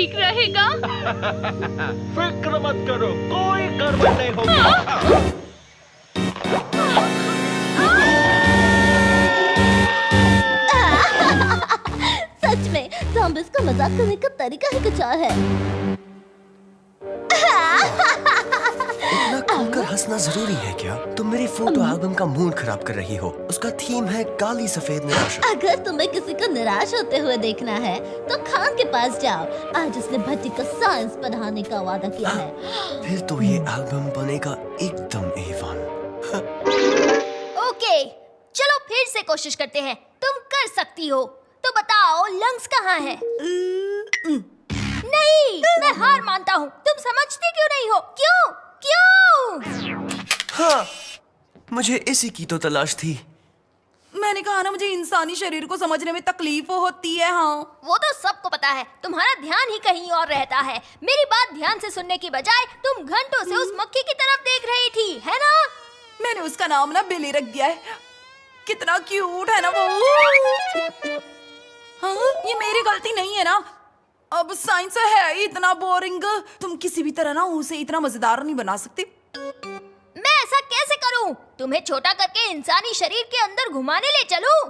ठीक रहेगा? फिक्र मत करो, कोई गड़बड़ नहीं होगी। सच में ज़ॉम्बीज़ का मजाक करने का तरीका ही कुछ और है। इतना खुलकर हंसना जरूरी है क्या? तुम मेरी फोटो एल्बम का मूड खराब कर रही हो। उसका थीम है काली सफेद निराशा। अगर तुम्हें किसी को निराश होते हुए देखना है तो खान के पास जाओ। आज उसने भट्टी को साइंस पढ़ाने का वादा किया है। फिर तो ये एल्बम बनेगा एकदम A1। ओके, चलो फिर से कोशिश करते हैं। तुम कर सकती हो। तो बताओ लंग्स कहाँ है? नहीं, मैं हार मानता हूँ। तुम समझती क्यों नहीं हो? क्यों? हाँ, मुझे इसी की तो तलाश थी। मैंने कहा ना, मुझे इंसानी शरीर को समझने में तकलीफ होती है। हाँ, वो तो सबको पता है। तुम्हारा ध्यान ही कहीं और रहता है। मेरी बात ध्यान से सुनने की बजाय तुम घंटों से उस मक्खी की तरफ देख रही थी, है ना? मैंने उसका नाम ना बिली रख दिया है। कितना क्यूट है ना वो। हाँ, ये मेरी गलती नहीं है ना। अब साइंस है ही इतना बोरिंग। तुम किसी भी तरह ना उसे इतना मजेदार नहीं बना सकती। मैं ऐसा कैसे करूं? तुम्हें छोटा करके इंसानी शरीर के अंदर घुमाने ले चलूं?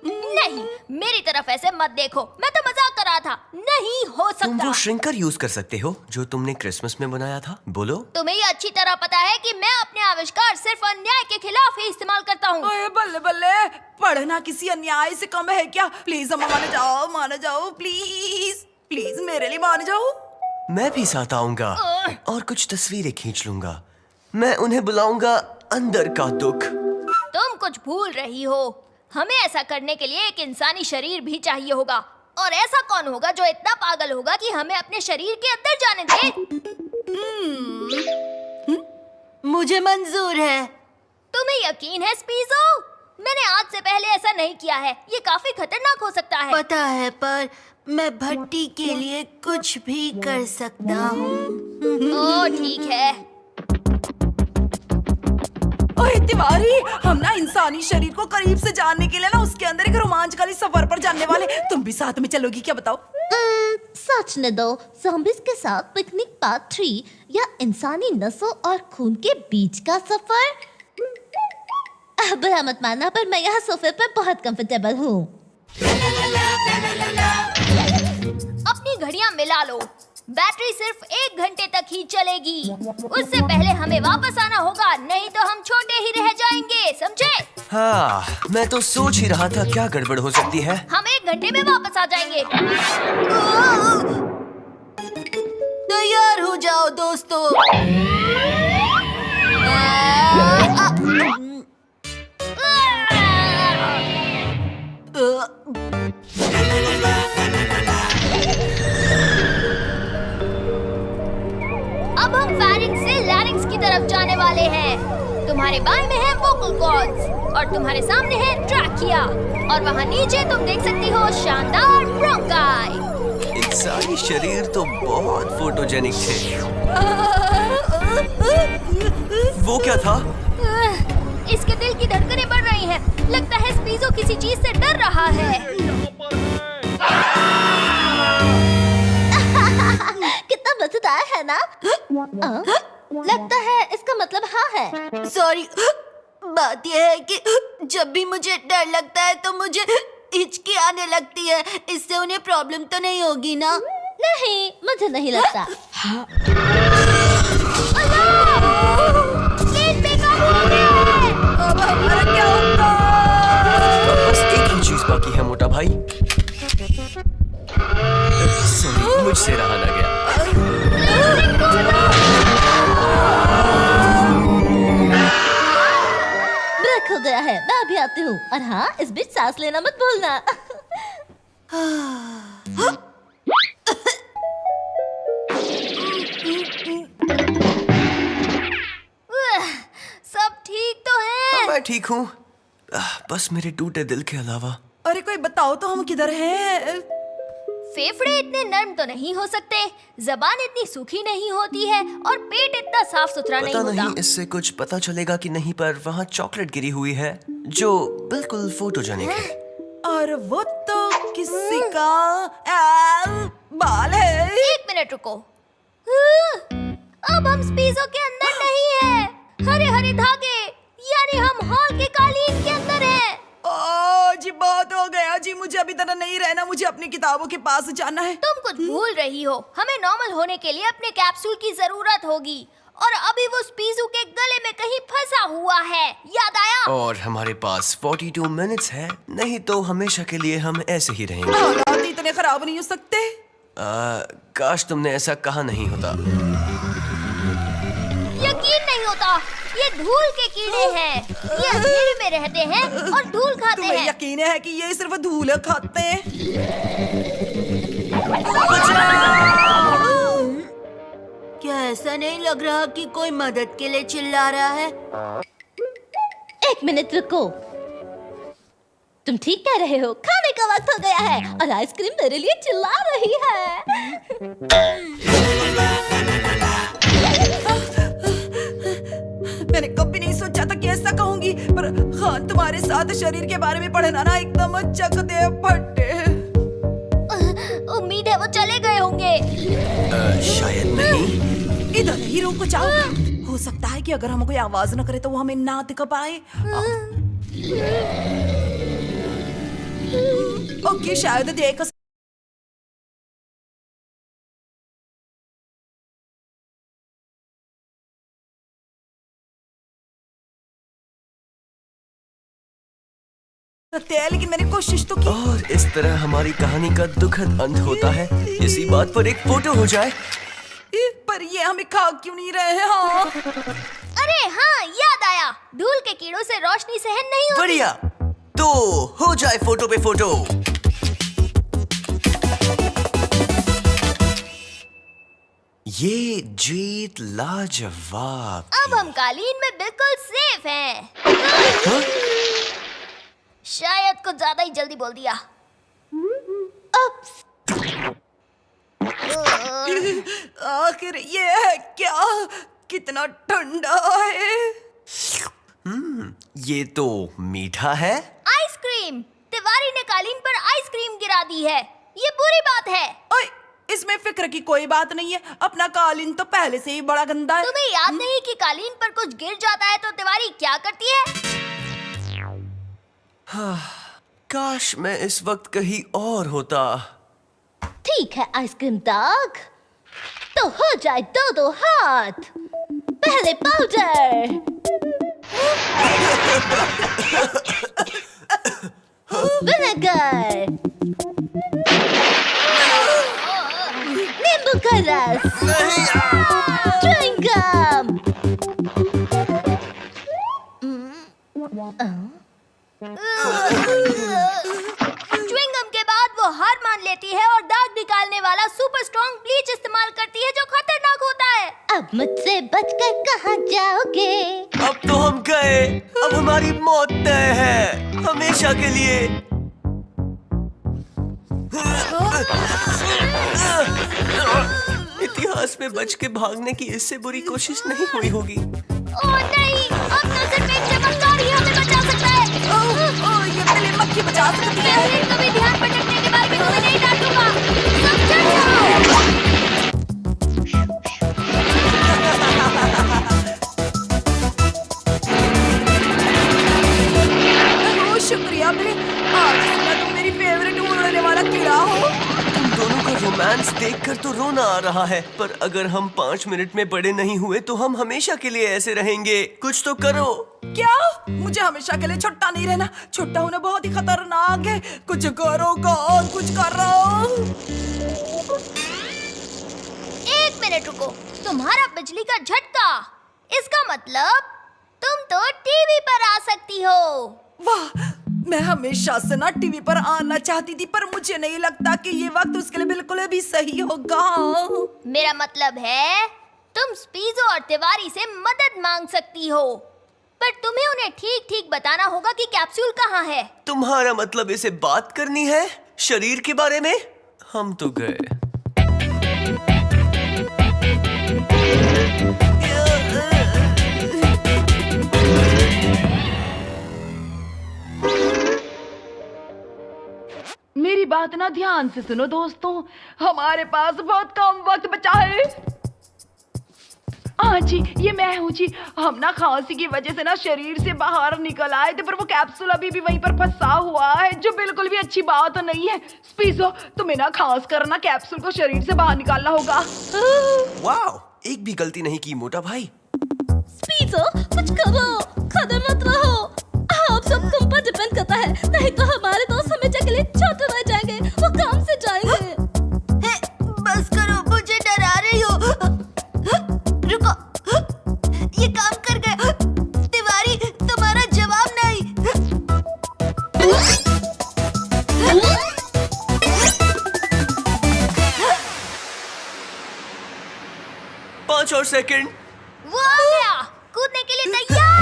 नहीं, मेरी तरफ ऐसे मत देखो। मैं तो मजाक कर रहा था। नहीं हो तुम सकता। वो श्रिंकर यूज कर सकते हो जो तुमने क्रिसमस में बनाया था। बोलो। तुम्हें ये अच्छी तरह पता है कि मैं अपने आविष्कार सिर्फ अन्याय के खिलाफ ही इस्तेमाल करता हूँ। ओए बल्ले बल्ले, पढ़ना किसी अन्याय से कम है क्या? प्लीज अम्मा मान जाओ प्लीज प्लीज, मेरे लिए मान जाओ। मैं भी साथ आऊंगा और कुछ तस्वीरें खींच लूंगा। मैं उन्हें बुलाऊंगा अंदर का दुख। तुम कुछ भूल रही हो। हमें ऐसा करने के लिए एक इंसानी शरीर भी चाहिए होगा। और ऐसा कौन होगा जो इतना पागल होगा कि हमें अपने शरीर के अंदर जाने दे? मुझे मंजूर है। तुम्हें यकीन है स्पीजो? मैंने आज से पहले ऐसा नहीं किया है। ये काफी खतरनाक हो सकता है। पता है, पर मैं भट्टी के लिए कुछ भी कर सकता हूँ। ओह ठीक है। ओए तिवारी, हम ना इंसानी शरीर को करीब से जानने के लिए ना उसके अंदर एक रोमांचकारी सफर पर जाने वाले। तुम भी साथ में चलोगी क्या? बताओ। सोचने दो। ज़ॉम्बीज़ के साथ पिकनिक पार्ट 3 या इंसानी नसों और खून के बीच का सफर। बुरा मत मानना, पर मैं यहाँ सोफे पर बहुत कंफर्टेबल हूँ। अपनी घड़ियां मिला लो। बैटरी सिर्फ 1 घंटे तक ही चलेगी। उससे पहले हमें वापस आना होगा, नहीं तो हम छोटे ही रह जाएंगे, समझे? हाँ, मैं तो सोच ही रहा था क्या गड़बड़ हो सकती है। हम 1 घंटे में वापस आ जाएंगे। तैयार हो जाओ दोस्तों। अब हम फेरिंक्स से लैरिंक्स की तरफ जाने वाले हैं। तुम्हारे बाएं में है वोकल कॉर्ड्स और तुम्हारे सामने है ट्रैकिया, और वहाँ नीचे तुम देख सकती हो शानदार ब्रोंकाई। इंसानी शरीर तो बहुत फोटोजेनिक थे। वो क्या था? इसके दिल की धड़कनें बढ़ रही हैं। लगता है स्पीजो किसी चीज से डर रहा है। कितना मजेदार है ना? लगता है इसका मतलब हाँ है। सॉरी, बात यह है कि जब भी मुझे डर लगता है तो मुझे हिचकी आने लगती है। इससे उन्हें प्रॉब्लम तो नहीं होगी ना? नहीं, मुझे नहीं लगता। अब हमारा क्या होगा? बस एक ही चीज बाकी है मोटा भाई। सॉरी, मुझसे रहा ना गया। ब्रेक हो गया है, मैं अभी आती हूँ। और हाँ, इस बीच सांस लेना मत भूलना। सब ठीक तो है? मैं ठीक हूँ, बस मेरे टूटे दिल के अलावा। अरे कोई बताओ तो, हम किधर हैं? फेफड़े इतने नर्म तो नहीं हो सकते, जबान इतनी सूखी नहीं होती है, और पेट इतना साफ सुथरा नहीं पता होता। नहीं इससे कुछ पता चलेगा कि नहीं, पर वहाँ चॉकलेट गिरी हुई है जो बिल्कुल फोटोजेनिक है। और वो तो किसी का बाल है। मिनट रुको। अब हम स्पीजो के अंदर नहीं है। हरे हरे धागे, यानी हम हॉल के कालीन के अंदर हैं। ओ जी बहुत हो गया जी, मुझे अभी तरह नहीं रहना, मुझे अपनी किताबों के पास जाना है। तुम कुछ भूल रही हो। हमें नॉर्मल होने के लिए अपने कैप्सूल की जरूरत होगी और अभी वो स्पीजू के गले में कहीं फंसा हुआ है, याद आया? और हमारे पास 42 मिनट्स है, नहीं तो हमेशा के लिए हम ऐसे ही रहेंगे। हालात इतने खराब नहीं हो सकते। काश तुमने ऐसा कहा नहीं होता। यकीन नहीं होता, ये धूल के कीड़े हैं। ये अंधेरे में रहते हैं और धूल खाते तुम्हें हैं। यकीन है कि ये सिर्फ धूल खाते हैं? क्या ऐसा नहीं लग रहा कि कोई मदद के लिए चिल्ला रहा है? एक मिनट रुको, तुम ठीक कह रहे हो। खाने का वक्त हो गया है और आइसक्रीम मेरे लिए चिल्ला रही है। मैंने कभी नहीं सोचा था कि ऐसा कहूंगी, पर हाँ, तुम्हारे साथ शरीर के बारे में पढ़ना ना एकदम चकते फटे। उम्मीद है वो चले गए होंगे। शायद नहीं। इधर ही रुक जाओ। हो सकता है कि अगर हम कोई आवाज न करे तो वो हमें ना दिख पाए। ओके, शायद देख सकते हैं, लेकिन मैंने कोशिश तो की। और इस तरह हमारी कहानी का दुखद अंत होता है। इसी बात पर एक फोटो हो जाए। पर ये हमें खा क्यों नहीं रहे हैं? हाँ। अरे हाँ, याद आया, धूल के कीड़ों से रोशनी सहन नहीं होती। बढ़िया, तो हो जाए फोटो पे फोटो। ये जीत लाजवाब। अब हम कालीन में बिल्कुल सेफ हैं। शायद कुछ ज्यादा ही जल्दी बोल दिया। आखिर ये है क्या? कितना ठंडा है। ये तो मीठा है। आइसक्रीम! तिवारी ने कालीन पर आइसक्रीम गिरा दी है। ये बुरी बात है। ओए, इसमें फिक्र की कोई बात नहीं है। अपना कालीन तो पहले से ही बड़ा गंदा है। तुम्हें याद नहीं कि कालीन पर कुछ गिर जाता है तो तिवारी क्या करती है? काश मैं इस वक्त कहीं और होता। ठीक है आइसक्रीम दाग, तो हो जाए दो दो हाथ। पहले पाउडर, विनेगर, नींबू का रस, च्युइंग गम। च्युइंगम के बाद वो हार मान लेती है और दाग निकालने वाला सुपर स्ट्रॉन्ग ब्लीच इस्तेमाल करती है जो खतरनाक होता है। अब मुझसे बचकर कहाँ जाओगे? अब तो हम गए। अब हमारी मौत तय है, हमेशा के लिए। इतिहास में बच के भागने की इससे बुरी कोशिश नहीं हुई होगी। ओह नहीं, अब न सिर्फ एक चमत्कार ही हमें बचा सकता है। ये पहले मक्खी बचा सकती है। मैं फिर कभी ध्यान भटकने के बाद भी तुम्हें नहीं डांटूंगा। सब चढ़ जाओ। ओह, शुक्रिया मेरे। आज से तुम मेरी फेवरेट उड़ने वाला कीड़ा हो। तुम दोनों का रोमांस देखकर तो रोना आ रहा है, पर अगर हम 5 मिनट में बड़े नहीं हुए तो हम हमेशा के लिए ऐसे रहेंगे। कुछ तो करो। क्या? मुझे हमेशा के लिए छोटा नहीं रहना। छोटा होना बहुत ही खतरनाक है। कुछ करो और कुछ करो। एक मिनट रुको, तुम्हारा बिजली का झटका, इसका मतलब तुम तो टीवी पर आ सकती हो। वाह, मैं हमेशा से ना टीवी पर आना चाहती थी, पर मुझे नहीं लगता कि ये वक्त उसके लिए बिल्कुल भी सही होगा। मेरा मतलब है तुम स्पीजो और तिवारी से मदद मांग सकती हो, पर तुम्हें उन्हें ठीक ठीक बताना होगा कि कैप्सूल कहाँ है। तुम्हारा मतलब इसे बात करनी है शरीर के बारे में? हम तो गए। मेरी बात बात ना ध्यान से सुनो दोस्तों, हमारे पास बहुत कम वक्त बचा है। हाँ जी, ये मैं हूँ जी। हम ना खांसी की वजह से ना शरीर से बाहर निकल आए थे, पर वो कैप्सूल अभी भी वहीं पर फंसा हुआ है, जो बिल्कुल भी अच्छी बात नहीं है। स्पीजो, तुम्हें ना खास कर ना कैप्सूल को शरीर से बाहर निकालना होगा। वाओ, एक भी गलती नहीं की मोटा भाई। स्पीजो, कुछ करो, खड़े मत रहो। आप सब तुम पर डिपेंड करता है, नहीं तो हमारे दोस्त हमेशा के लिए छोटे रह जाएंगे, वो काम से जाएंगे। बस करो, मुझे डरा रही हो। रुको, ये काम कर गए। तिवारी, तुम्हारा जवाब नहीं। 5 और सेकंड। वो आ गया, कूदने के लिए तैयार।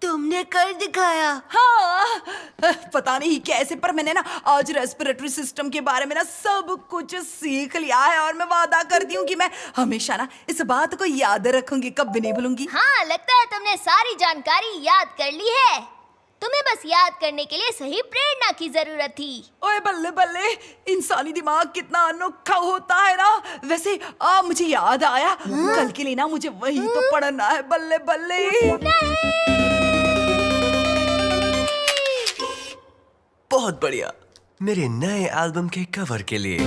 तुमने कर दिखाया। हाँ, पता नहीं कैसे, पर मैंने ना आज रेस्पिरेटरी सिस्टम के बारे में ना सब कुछ सीख लिया है, और मैं वादा करती हूँ कि मैं हमेशा ना इस बात को याद रखूंगी, कभी नहीं भूलूंगी। हाँ, लगता है तुमने सारी जानकारी याद कर ली है। तुम्हें बस याद करने के लिए सही प्रेरणा की जरूरत थी। ओए बल्ले बल्ले, इंसानी दिमाग कितना अनोखा होता है ना। वैसे मुझे याद आया, कल के लिए ना मुझे वही तो पढ़ना है। बल्ले बल्ले। बहुत बढ़िया, मेरे नए एल्बम के कवर के लिए।